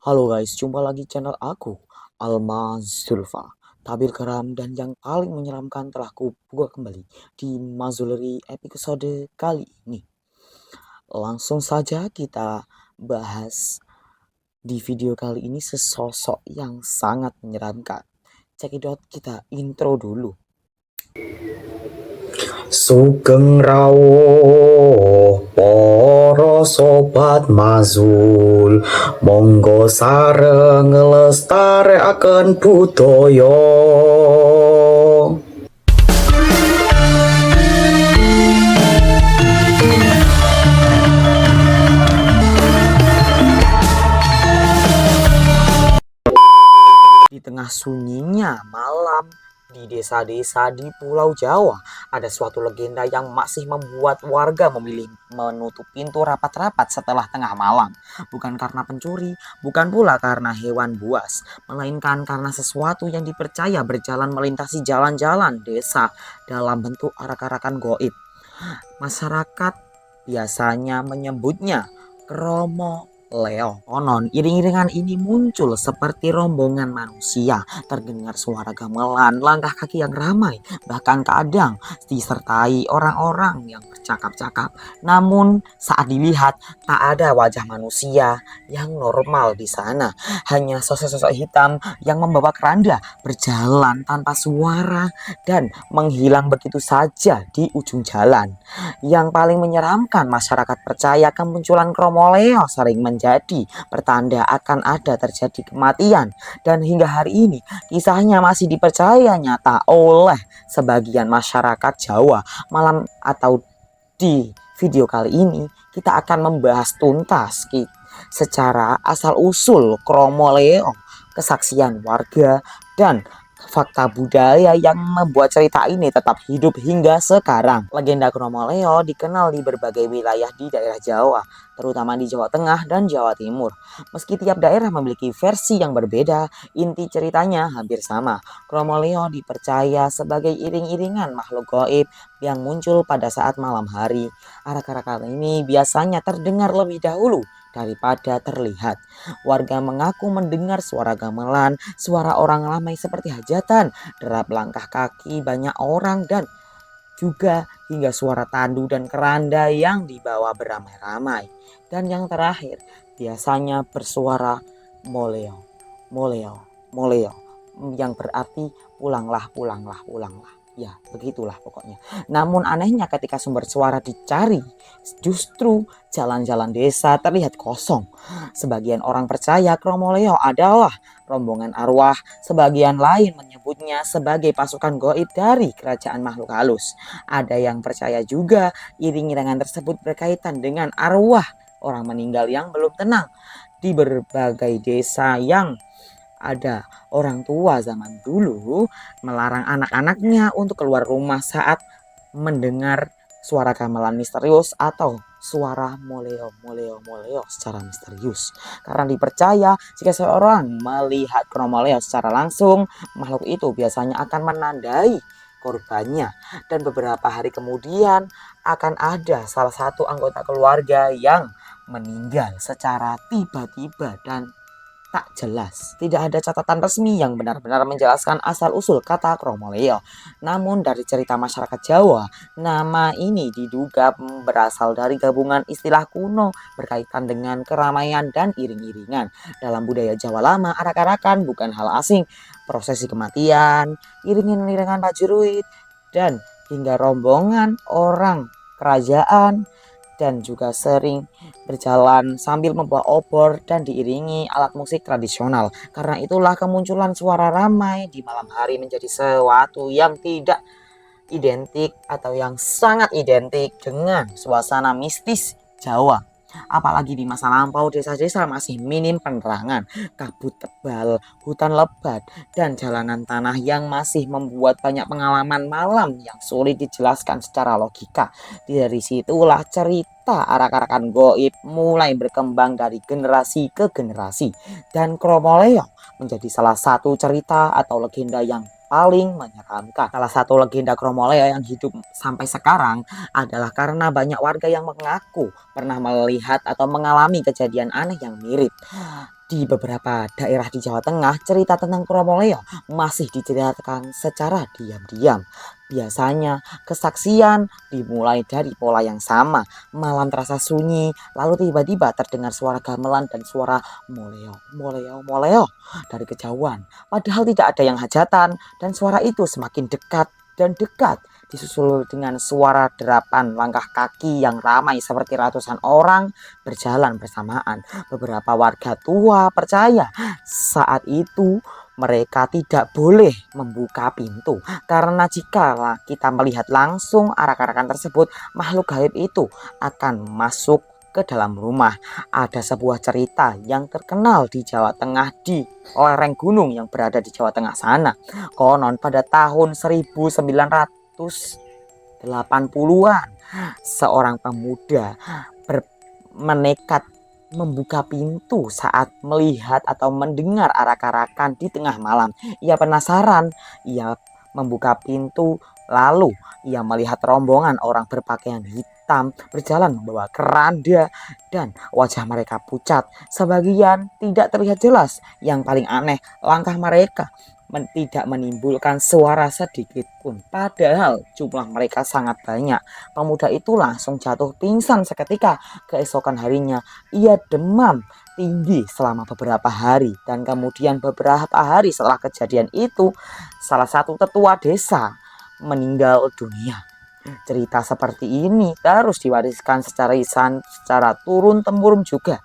Halo guys, jumpa lagi channel aku, Alma Zulfa. Tabir geram dan yang paling menyeramkan telah kubuat kembali di Mazuleri episode kali ini. Langsung saja kita bahas di video kali ini sesosok yang sangat menyeramkan. Cekidot, kita intro dulu. Sugeng rawuh para sobat Mazul, monggo sareng nglestarekaken budaya. Di tengah sunyinya malam di desa-desa di Pulau Jawa, ada suatu legenda yang masih membuat warga memilih menutup pintu rapat-rapat setelah tengah malam. Bukan karena pencuri, bukan pula karena hewan buas, melainkan karena sesuatu yang dipercaya berjalan melintasi jalan-jalan desa dalam bentuk arak-arakan goib. Masyarakat biasanya menyebutnya Kromo Leo. Konon, iring-iringan ini muncul seperti rombongan manusia. Terdengar suara gamelan, langkah kaki yang ramai, bahkan kadang disertai orang-orang yang bercakap-cakap. Namun, saat dilihat, tak ada wajah manusia yang normal di sana. Hanya sosok-sosok hitam yang membawa keranda, berjalan tanpa suara, dan menghilang begitu saja di ujung jalan. Yang paling menyeramkan, masyarakat percaya kemunculan Kromo Leo sering menjadi pertanda akan ada terjadi kematian, dan hingga hari ini kisahnya masih dipercaya nyata oleh sebagian masyarakat Jawa. Malam atau di video kali ini kita akan membahas tuntas secara asal usul Kromo Leo, kesaksian warga, dan fakta budaya yang membuat cerita ini tetap hidup hingga sekarang. Legenda Kromo Leo dikenal di berbagai wilayah di daerah Jawa, terutama di Jawa Tengah dan Jawa Timur. Meski tiap daerah memiliki versi yang berbeda, inti ceritanya hampir sama. Kromo Leo dipercaya sebagai iring-iringan makhluk gaib yang muncul pada saat malam hari. Arak-arakan ini biasanya terdengar lebih dahulu daripada terlihat. Warga mengaku mendengar suara gamelan, suara orang ramai seperti hajatan, derap langkah kaki banyak orang, dan juga hingga suara tandu dan keranda yang dibawa beramai-ramai. Dan yang terakhir, biasanya bersuara moleo, moleo, moleo, yang berarti pulanglah, pulanglah, pulanglah. Ya, begitulah pokoknya. Namun anehnya ketika sumber suara dicari, justru jalan-jalan desa terlihat kosong. Sebagian orang percaya Kromo Leo adalah rombongan arwah, sebagian lain menyebutnya sebagai pasukan goib dari kerajaan makhluk halus. Ada yang percaya juga iring-iringan tersebut berkaitan dengan arwah orang meninggal yang belum tenang. Di berbagai desa yang ada orang tua zaman dulu melarang anak-anaknya untuk keluar rumah saat mendengar suara gamelan misterius atau suara moleo moleo moleo secara misterius, karena dipercaya jika seorang melihat Kromo Leo secara langsung, makhluk itu biasanya akan menandai korbannya, dan beberapa hari kemudian akan ada salah satu anggota keluarga yang meninggal secara tiba-tiba dan tak jelas. Tidak ada catatan resmi yang benar-benar menjelaskan asal-usul kata Kromo Leo. Namun dari cerita masyarakat Jawa, nama ini diduga berasal dari gabungan istilah kuno berkaitan dengan keramaian dan iring-iringan. Dalam budaya Jawa lama, arak-arakan bukan hal asing. Prosesi kematian, iring-iringan prajurit, dan hingga rombongan orang kerajaan, dan juga sering berjalan sambil membawa obor dan diiringi alat musik tradisional. Karena itulah kemunculan suara ramai di malam hari menjadi sesuatu yang tidak identik atau yang sangat identik dengan suasana mistis Jawa. Apalagi di masa lampau desa-desa masih minim penerangan, kabut tebal, hutan lebat, dan jalanan tanah yang masih membuat banyak pengalaman malam yang sulit dijelaskan secara logika. Dari situlah cerita arak-arakan goib mulai berkembang dari generasi ke generasi, dan Kromo Leo menjadi salah satu cerita atau legenda yang paling menyeramkan. Salah satu legenda Kromo Leo yang hidup sampai sekarang adalah karena banyak warga yang mengaku pernah melihat atau mengalami kejadian aneh yang mirip. Di beberapa daerah di Jawa Tengah, cerita tentang Kromoleo masih diceritakan secara diam-diam. Biasanya, kesaksian dimulai dari pola yang sama. Malam terasa sunyi, lalu tiba-tiba terdengar suara gamelan dan suara moleo, moleo, moleo dari kejauhan. Padahal tidak ada yang hajatan, dan suara itu semakin dekat dan dekat, disusul dengan suara derapan langkah kaki yang ramai seperti ratusan orang berjalan bersamaan. Beberapa warga tua percaya saat itu mereka tidak boleh membuka pintu karena jika kita melihat langsung arak-arakan tersebut, makhluk gaib itu akan masuk ke dalam rumah. Ada sebuah cerita yang terkenal di Jawa Tengah di lereng gunung yang berada di Jawa Tengah sana. Konon pada tahun 1980-an seorang pemuda menekat membuka pintu saat melihat atau mendengar arak-arakan di tengah malam. Ia penasaran, ia membuka pintu, lalu ia melihat rombongan orang berpakaian hitam berjalan membawa keranda dan wajah mereka pucat. Sebagian tidak terlihat jelas. Yang paling aneh, langkah mereka tidak menimbulkan suara sedikit pun. Padahal jumlah mereka sangat banyak. Pemuda itu langsung jatuh pingsan seketika. Keesokan harinya ia demam tinggi selama beberapa hari, dan kemudian beberapa hari setelah kejadian itu salah satu tetua desa meninggal dunia. Cerita seperti ini terus diwariskan secara lisan, secara turun-temurun juga.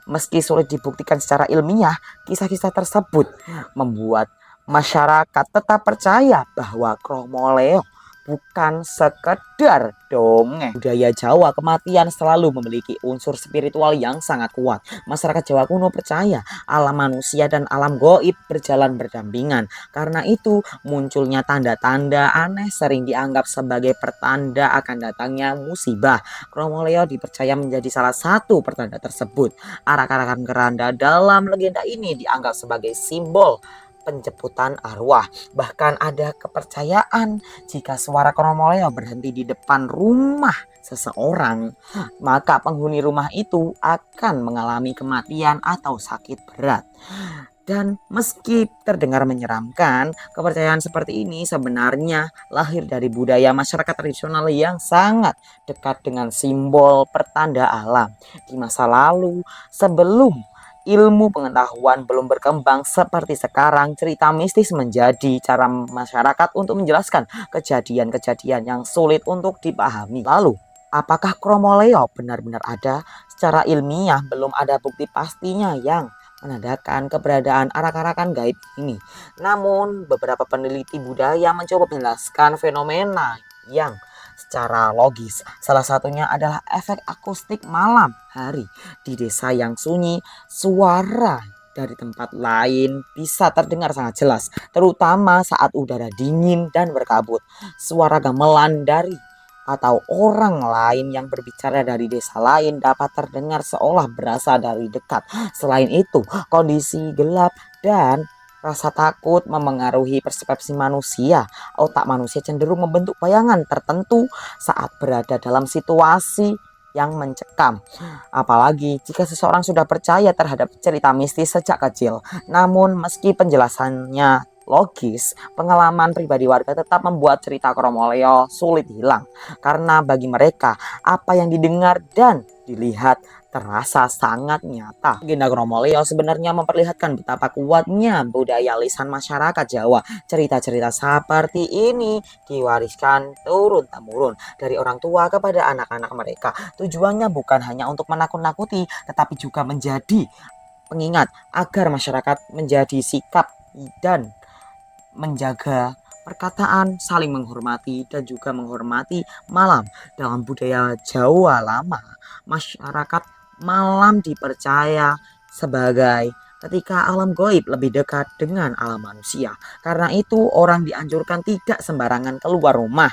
Meski sulit dibuktikan secara ilmiah, kisah-kisah tersebut membuat masyarakat tetap percaya bahwa Kromoleo bukan sekedar dongeng. Budaya Jawa, kematian selalu memiliki unsur spiritual yang sangat kuat. Masyarakat Jawa kuno percaya alam manusia dan alam goib berjalan berdampingan. Karena itu, munculnya tanda-tanda aneh sering dianggap sebagai pertanda akan datangnya musibah. Kromoleo dipercaya menjadi salah satu pertanda tersebut. Arak-arakan keranda dalam legenda ini dianggap sebagai simbol penjemputan arwah. Bahkan ada kepercayaan jika suara Kromoleo berhenti di depan rumah seseorang, maka penghuni rumah itu akan mengalami kematian atau sakit berat. Dan meski terdengar menyeramkan, kepercayaan seperti ini sebenarnya lahir dari budaya masyarakat tradisional yang sangat dekat dengan simbol pertanda alam. Di masa lalu, sebelum ilmu pengetahuan belum berkembang seperti sekarang, cerita mistis menjadi cara masyarakat untuk menjelaskan kejadian-kejadian yang sulit untuk dipahami. Lalu, apakah Kromoleo benar-benar ada? Secara ilmiah belum ada bukti pastinya yang menandakan keberadaan arak-arakan gaib ini. Namun, beberapa peneliti budaya mencoba menjelaskan fenomena yang secara logis. Salah satunya adalah efek akustik malam hari. Di desa yang sunyi, suara dari tempat lain bisa terdengar sangat jelas, terutama saat udara dingin dan berkabut. Suara gamelan dari atau orang lain yang berbicara dari desa lain dapat terdengar seolah berasal dari dekat. Selain itu, kondisi gelap dan rasa takut memengaruhi persepsi manusia. Otak manusia cenderung membentuk bayangan tertentu saat berada dalam situasi yang mencekam. Apalagi jika seseorang sudah percaya terhadap cerita mistis sejak kecil. Namun meski penjelasannya logis, pengalaman pribadi warga tetap membuat cerita Kromoleo sulit hilang. Karena bagi mereka, apa yang didengar dan dilihat terasa sangat nyata. Legenda Kromoleo sebenarnya memperlihatkan betapa kuatnya budaya lisan masyarakat Jawa. Cerita-cerita seperti ini diwariskan turun-temurun dari orang tua kepada anak-anak mereka. Tujuannya bukan hanya untuk menakut-nakuti, tetapi juga menjadi pengingat agar masyarakat menjadi sikap dan menjaga perkataan, saling menghormati dan juga menghormati malam. Dalam budaya Jawa lama, masyarakat malam dipercaya sebagai ketika alam goib lebih dekat dengan alam manusia. Karena itu orang dianjurkan tidak sembarangan keluar rumah,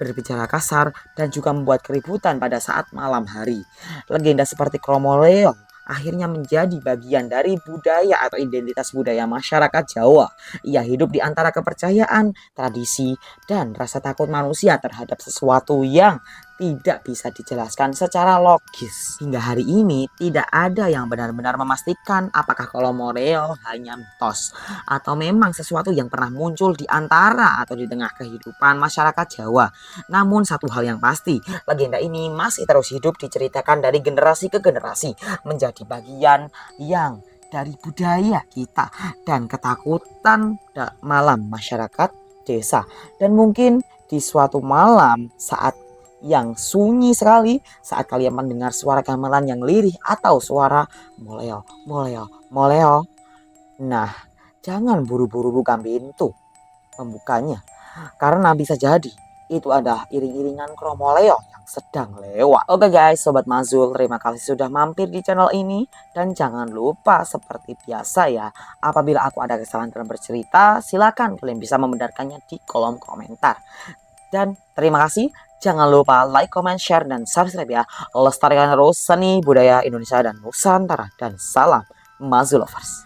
berbicara kasar, dan juga membuat keributan pada saat malam hari. Legenda seperti Kromoleo akhirnya menjadi bagian dari budaya atau identitas budaya masyarakat Jawa. Ia hidup di antara kepercayaan, tradisi, dan rasa takut manusia terhadap sesuatu yang tidak bisa dijelaskan secara logis. Hingga hari ini tidak ada yang benar-benar memastikan apakah Kolomoreo hanya mitos atau memang sesuatu yang pernah muncul di antara atau di tengah kehidupan masyarakat Jawa. Namun satu hal yang pasti, legenda ini masih terus hidup diceritakan dari generasi ke generasi, menjadi bagian yang dari budaya kita dan ketakutan malam masyarakat desa. Dan mungkin di suatu malam saat yang sunyi sekali, saat kalian mendengar suara gamelan yang lirih atau suara moleo, moleo, moleo, nah jangan buru-buru buka pintu membukanya, karena bisa jadi itu adalah iring-iringan kromoleo yang sedang lewat. Oke guys, Sobat Mazul, terima kasih sudah mampir di channel ini. Dan jangan lupa seperti biasa ya, apabila aku ada kesalahan dalam bercerita, silakan kalian bisa membenarkannya di kolom komentar. Dan terima kasih, jangan lupa like, comment, share, dan subscribe ya. Lestarikan terus seni budaya Indonesia dan Nusantara. Dan salam Mazul Lovers.